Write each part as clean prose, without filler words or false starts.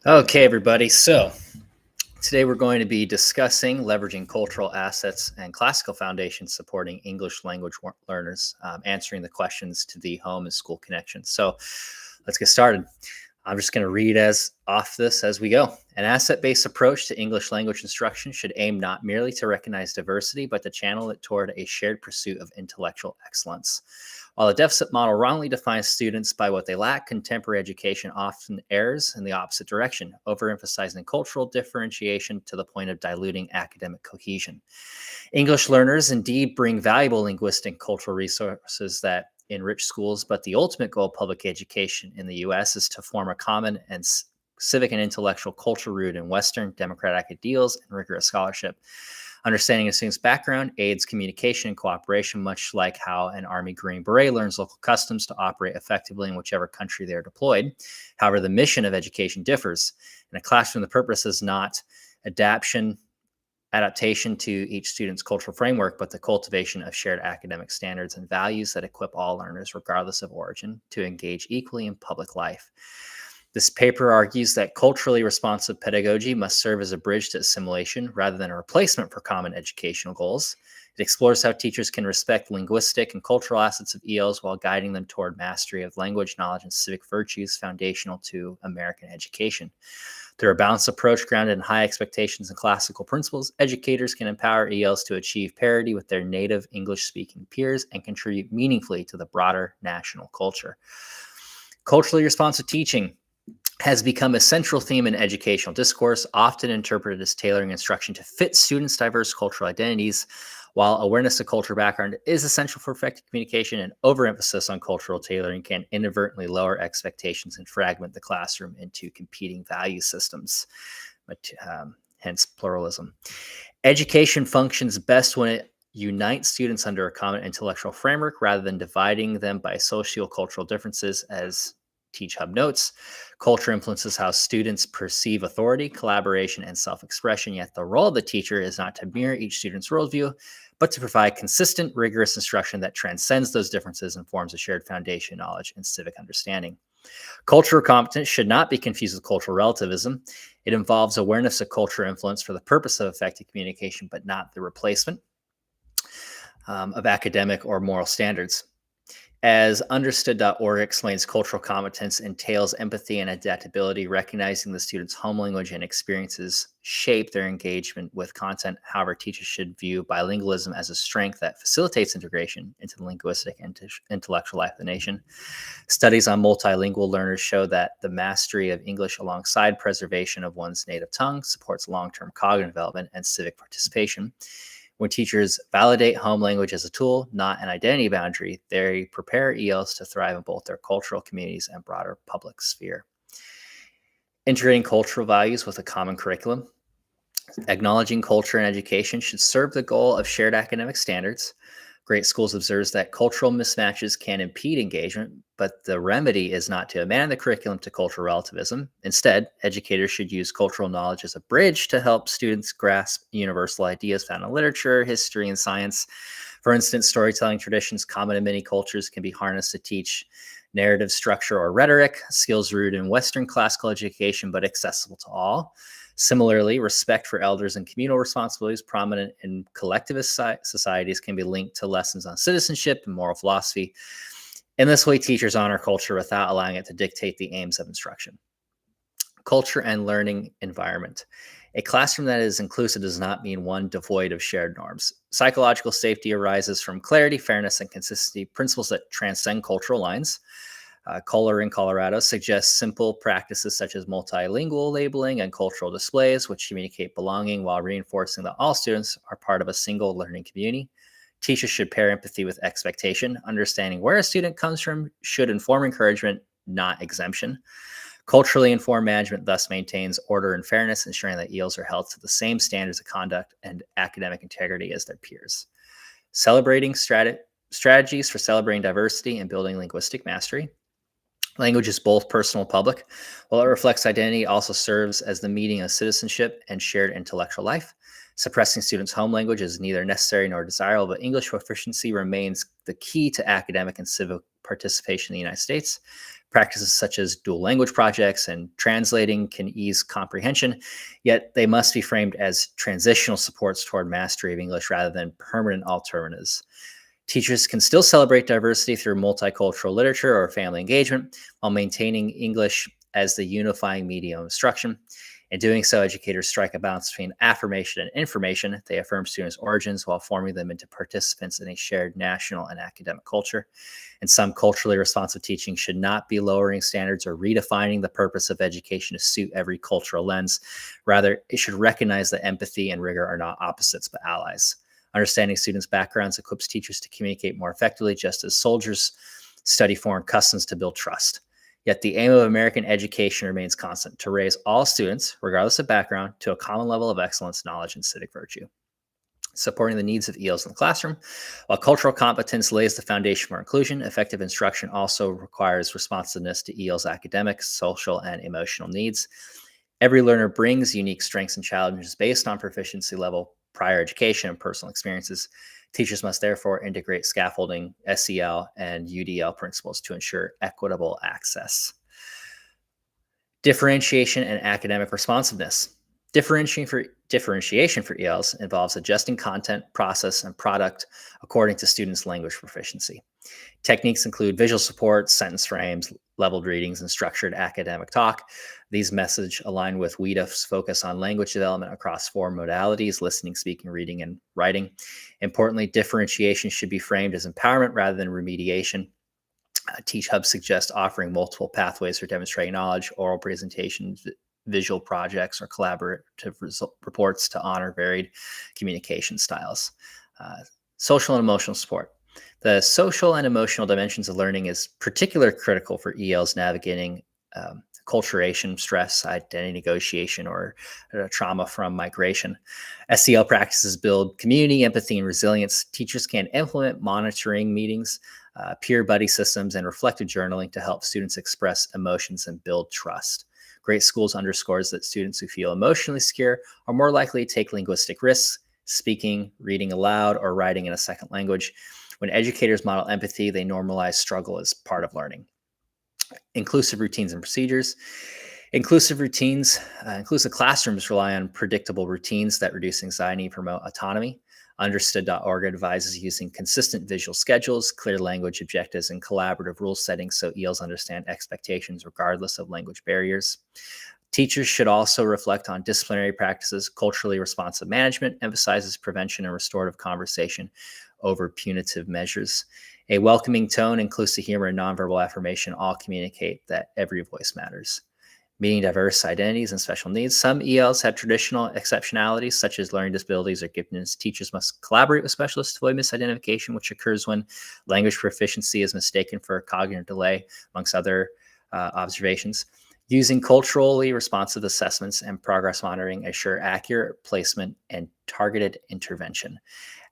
Okay, everybody. So today we're going to be discussing leveraging cultural assets and classical foundations supporting English language learners, answering the questions to the home and school connection. So let's get started. I'm just going to read off this as we go. An asset-based approach to English language instruction should aim not merely to recognize diversity, but to channel it toward a shared pursuit of intellectual excellence. While the deficit model wrongly defines students by what they lack, contemporary education often errs in the opposite direction, overemphasizing cultural differentiation to the point of diluting academic cohesion. English learners indeed bring valuable linguistic and cultural resources that enrich schools, but the ultimate goal of public education in the US is to form a common and civic and intellectual culture rooted in Western democratic ideals and rigorous scholarship. Understanding a student's background aids communication and cooperation, much like how an Army Green Beret learns local customs to operate effectively in whichever country they are deployed. However, the mission of education differs. In a classroom, the purpose is not adaptation to each student's cultural framework, but the cultivation of shared academic standards and values that equip all learners, regardless of origin, to engage equally in public life. This paper argues that culturally responsive pedagogy must serve as a bridge to assimilation rather than a replacement for common educational goals. It explores how teachers can respect linguistic and cultural assets of ELs while guiding them toward mastery of language, knowledge, and civic virtues foundational to American education. Through a balanced approach grounded in high expectations and classical principles, educators can empower ELs to achieve parity with their native English-speaking peers and contribute meaningfully to the broader national culture. Culturally responsive teaching has become a central theme in educational discourse, often interpreted as tailoring instruction to fit students' diverse cultural identities. While awareness of cultural background is essential for effective communication, an overemphasis on cultural tailoring can inadvertently lower expectations and fragment the classroom into competing value systems, hence pluralism. Education functions best when it unites students under a common intellectual framework rather than dividing them by socio-cultural differences. As Teach Hub notes, culture influences how students perceive authority, collaboration, and self-expression, yet the role of the teacher is not to mirror each student's worldview, but to provide consistent, rigorous instruction that transcends those differences and forms a shared foundation, knowledge, and civic understanding. Cultural competence should not be confused with cultural relativism. It involves awareness of cultural influence for the purpose of effective communication, but not the replacement of academic or moral standards. As understood.org explains, cultural competence entails empathy and adaptability, recognizing the student's home language and experiences shape their engagement with content. However, teachers should view bilingualism as a strength that facilitates integration into the linguistic and intellectual life of the nation. Studies on multilingual learners show that the mastery of English alongside preservation of one's native tongue supports long-term cognitive development and civic participation. When teachers validate home language as a tool, not an identity boundary, they prepare ELs to thrive in both their cultural communities and broader public sphere. Integrating cultural values with a common curriculum. Acknowledging culture and education should serve the goal of shared academic standards. Great Schools observes that cultural mismatches can impede engagement, but the remedy is not to abandon the curriculum to cultural relativism. Instead, educators should use cultural knowledge as a bridge to help students grasp universal ideas found in literature, history, and science. For instance, storytelling traditions common in many cultures can be harnessed to teach narrative structure or rhetoric, skills rooted in Western classical education but accessible to all. Similarly, respect for elders and communal responsibilities prominent in collectivist societies can be linked to lessons on citizenship and moral philosophy. In this way, teachers honor culture without allowing it to dictate the aims of instruction. Culture and learning environment. A classroom that is inclusive does not mean one devoid of shared norms. Psychological safety arises from clarity, fairness, and consistency, principles that transcend cultural lines. Kohler in Colorado suggests simple practices such as multilingual labeling and cultural displays, which communicate belonging while reinforcing that all students are part of a single learning community. Teachers should pair empathy with expectation. Understanding where a student comes from should inform encouragement, not exemption. Culturally informed management thus maintains order and fairness, ensuring that ELs are held to the same standards of conduct and academic integrity as their peers. Celebrating strategies for celebrating diversity and building linguistic mastery. Language is both personal and public. While it reflects identity, it also serves as the meeting of citizenship and shared intellectual life. Suppressing students' home language is neither necessary nor desirable, but English proficiency remains the key to academic and civic participation in the United States. Practices such as dual language projects and translating can ease comprehension, yet they must be framed as transitional supports toward mastery of English rather than permanent alternatives. Teachers can still celebrate diversity through multicultural literature or family engagement while maintaining English as the unifying medium of instruction. In doing so, educators strike a balance between affirmation and information. They affirm students' origins while forming them into participants in a shared national and academic culture. And some culturally responsive teaching should not be lowering standards or redefining the purpose of education to suit every cultural lens. Rather, it should recognize that empathy and rigor are not opposites but allies. Understanding students' backgrounds equips teachers to communicate more effectively, just as soldiers study foreign customs to build trust. Yet the aim of American education remains constant: to raise all students, regardless of background, to a common level of excellence, knowledge, and civic virtue. Supporting the needs of ELs in the classroom. While cultural competence lays the foundation for inclusion, effective instruction also requires responsiveness to EL's academic, social, and emotional needs. Every learner brings unique strengths and challenges based on proficiency level, prior education, and personal experiences. Teachers must therefore integrate scaffolding, SEL, and UDL principles to ensure equitable access. Differentiation and academic responsiveness. Differentiation for ELs involves adjusting content, process, and product according to students' language proficiency. Techniques include visual support, sentence frames, leveled readings, and structured academic talk. These methods align with WEDF's focus on language development across 4 modalities: listening, speaking, reading, and writing. Importantly, differentiation should be framed as empowerment rather than remediation. Teach Hub suggests offering multiple pathways for demonstrating knowledge: oral presentations, visual projects, or collaborative reports to honor varied communication styles. Social and emotional support. The social and emotional dimensions of learning is particularly critical for ELs navigating acculturation, stress, identity negotiation, or trauma from migration. SEL practices build community, empathy, and resilience. Teachers can implement monitoring meetings, peer buddy systems, and reflective journaling to help students express emotions and build trust. Great Schools underscores that students who feel emotionally secure are more likely to take linguistic risks, speaking, reading aloud, or writing in a second language. When educators model empathy, they normalize struggle as part of learning. Inclusive routines and procedures. Inclusive classrooms rely on predictable routines that reduce anxiety and promote autonomy. Understood.org advises using consistent visual schedules, clear language objectives, and collaborative rule settings so ELs understand expectations regardless of language barriers. Teachers should also reflect on disciplinary practices. Culturally responsive management emphasizes prevention and restorative conversation over punitive measures. A welcoming tone, inclusive humor, and nonverbal affirmation all communicate that every voice matters. Meeting diverse identities and special needs. Some ELs have traditional exceptionalities, such as learning disabilities or giftedness. Teachers must collaborate with specialists to avoid misidentification, which occurs when language proficiency is mistaken for cognitive delay, amongst other observations. Using culturally responsive assessments and progress monitoring assure accurate placement and targeted intervention.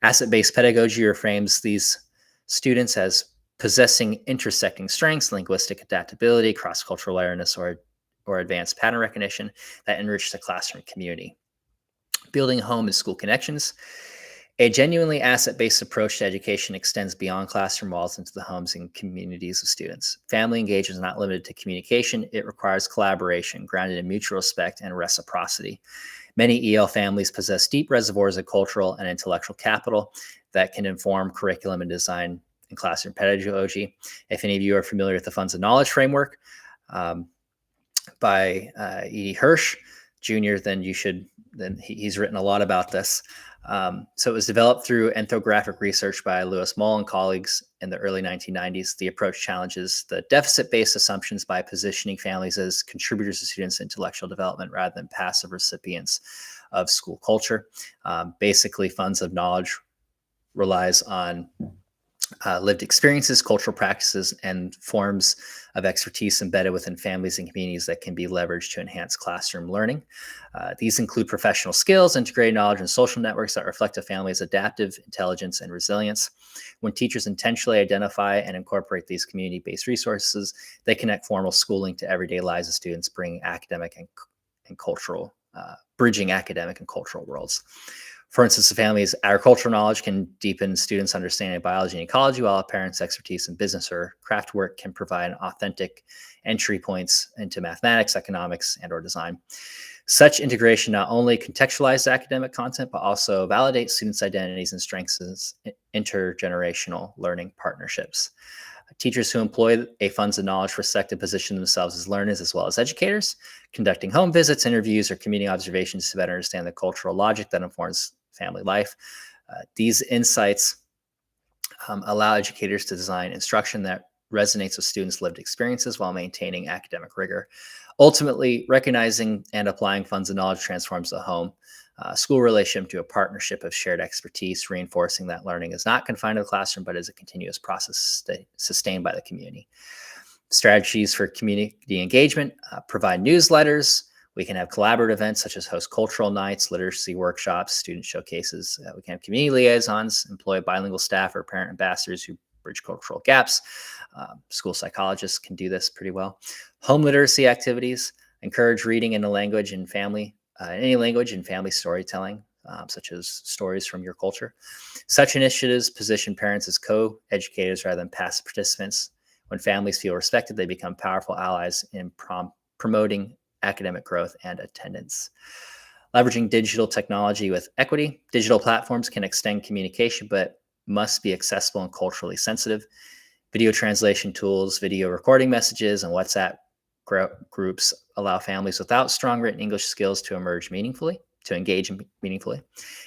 Asset-based pedagogy reframes these students as possessing intersecting strengths, linguistic adaptability, cross-cultural awareness, or advanced pattern recognition that enrich the classroom community. Building home and school connections. A genuinely asset-based approach to education extends beyond classroom walls into the homes and communities of students. Family engagement is not limited to communication. It requires collaboration, grounded in mutual respect and reciprocity. Many EL families possess deep reservoirs of cultural and intellectual capital that can inform curriculum and design and classroom pedagogy. If any of you are familiar with the Funds of Knowledge framework by E.D. Hirsch Jr., then he's written a lot about this. So it was developed through ethnographic research by Lewis Mull and colleagues in the early 1990s. The approach challenges the deficit-based assumptions by positioning families as contributors to students' intellectual development rather than passive recipients of school culture. Basically, Funds of Knowledge relies on lived experiences, cultural practices, and forms of expertise embedded within families and communities that can be leveraged to enhance classroom learning. These include professional skills, integrated knowledge, and social networks that reflect a family's adaptive intelligence and resilience. When teachers intentionally identify and incorporate these community-based resources, they connect formal schooling to everyday lives of students, bringing bridging academic and cultural worlds. For instance, the family's agricultural knowledge can deepen students' understanding of biology and ecology, while a parent's expertise in business or craft work can provide authentic entry points into mathematics, economics, and/or design. Such integration not only contextualizes academic content, but also validates students' identities and strengthens intergenerational learning partnerships. Teachers who employ a funds of knowledge receptive position themselves as learners as well as educators, conducting home visits, interviews, or community observations to better understand the cultural logic that informs family life. These insights allow educators to design instruction that resonates with students' lived experiences while maintaining academic rigor. Ultimately, recognizing and applying funds of knowledge transforms the home school relationship to a partnership of shared expertise, reinforcing that learning is not confined to the classroom, but is a continuous process sustained by the community. Strategies for community engagement provide newsletters. We can have collaborative events such as host cultural nights, literacy workshops, student showcases. We can have community liaisons, employ bilingual staff or parent ambassadors who bridge cultural gaps. School psychologists can do this pretty well. Home literacy activities encourage reading in a language and family, any language and family storytelling, such as stories from your culture. Such initiatives position parents as co-educators rather than passive participants. When families feel respected, they become powerful allies in promoting academic growth and attendance. Leveraging digital technology with equity. Digital platforms can extend communication, but must be accessible and culturally sensitive. Video translation tools, video recording messages, and WhatsApp groups allow families without strong written English skills to engage meaningfully.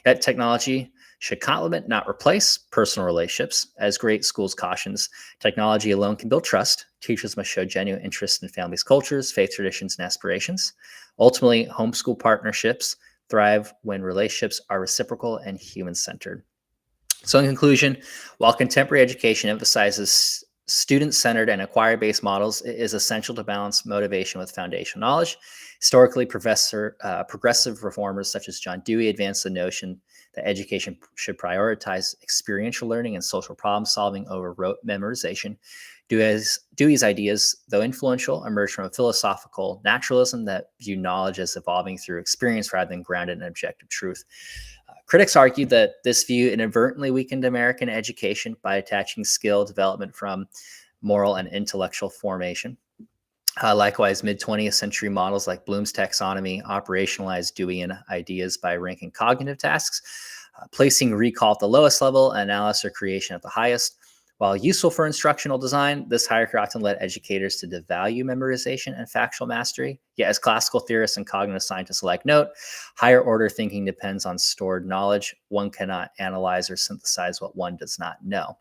Yet technology should complement, not replace, personal relationships. As Great Schools cautions, technology alone can build trust. Teachers must show genuine interest in families' cultures, faith traditions, and aspirations. Ultimately, homeschool partnerships thrive when relationships are reciprocal and human-centered. So in conclusion, while contemporary education emphasizes student-centered and acquire-based models, it is essential to balance motivation with foundational knowledge. Historically, progressive reformers such as John Dewey advanced the notion that education should prioritize experiential learning and social problem solving over rote memorization. Dewey's ideas, though influential, emerged from a philosophical naturalism that viewed knowledge as evolving through experience rather than grounded in objective truth. Critics argued that this view inadvertently weakened American education by attaching skill development from moral and intellectual formation. Likewise, mid-20th century models like Bloom's taxonomy operationalized Deweyan ideas by ranking cognitive tasks, placing recall at the lowest level and analysis or creation at the highest. While useful for instructional design, this hierarchy often led educators to devalue memorization and factual mastery. Yet, as classical theorists and cognitive scientists alike note, higher order thinking depends on stored knowledge. One cannot analyze or synthesize what one does not know.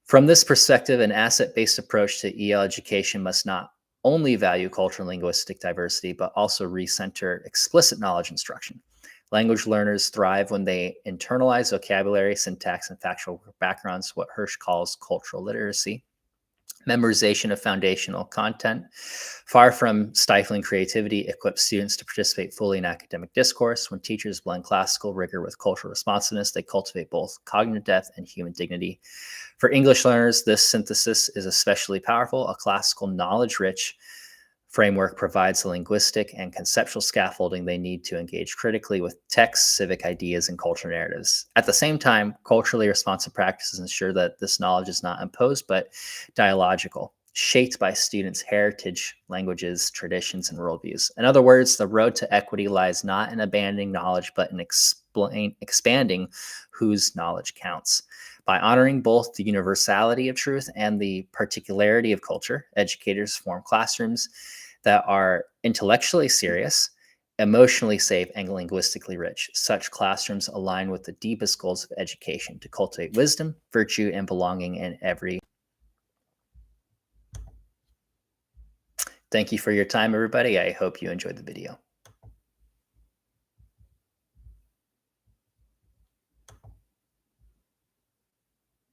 From this perspective, an asset-based approach to EL education must not only value cultural and linguistic diversity, but also recenter explicit knowledge instruction. Language learners thrive when they internalize vocabulary, syntax, and factual backgrounds, what Hirsch calls cultural literacy. Memorization of foundational content, far from stifling creativity, equips students to participate fully in academic discourse. When teachers blend classical rigor with cultural responsiveness, they cultivate both cognitive depth and human dignity. For English learners, this synthesis is especially powerful. A classical knowledge-rich framework provides the linguistic and conceptual scaffolding they need to engage critically with texts, civic ideas, and cultural narratives. At the same time, culturally responsive practices ensure that this knowledge is not imposed, but dialogical, shaped by students' heritage, languages, traditions, and worldviews. In other words, the road to equity lies not in abandoning knowledge, but in expanding whose knowledge counts. By honoring both the universality of truth and the particularity of culture, educators form classrooms that are intellectually serious, emotionally safe, and linguistically rich. Such classrooms align with the deepest goals of education to cultivate wisdom, virtue, and belonging in every. Thank you for your time, everybody. I hope you enjoyed the video.